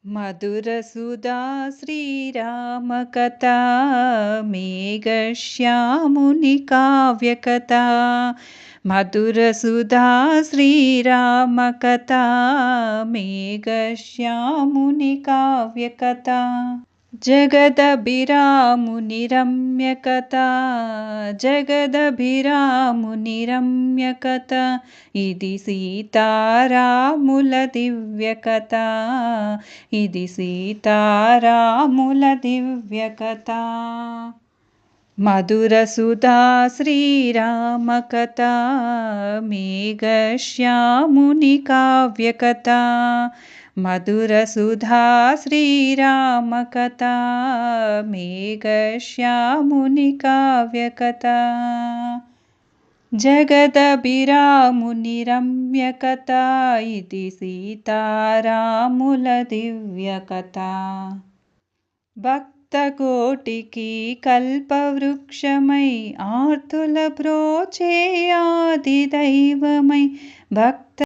మధురసుధా శ్రీరామకథా మేఘశ్యాముని కావ్యకథా మధురసుధా శ్రీరామకథా మేఘశ్యాముని కావ్యకథా జగదభిరాముని రమ్యకథా జగదభిరాముని రమ్యకథ ఇది సీతారాముల దివ్యకథ ఇది సీతారాముల దివ్యకథ మధురసుధా శ్రీరామకథా మేఘశ్యాముని కావ్యకథా మధురసుధా శ్రీరామకథా మేఘశ్యాముని కావ్యకథా జగదభిరాముని రమ్యకథా ఇది సీతారాముల దివ్యకథా భక్తకోటికి కల్పవృక్షమై ఆర్తుల బ్రోచే ఆది దైవమై భక్త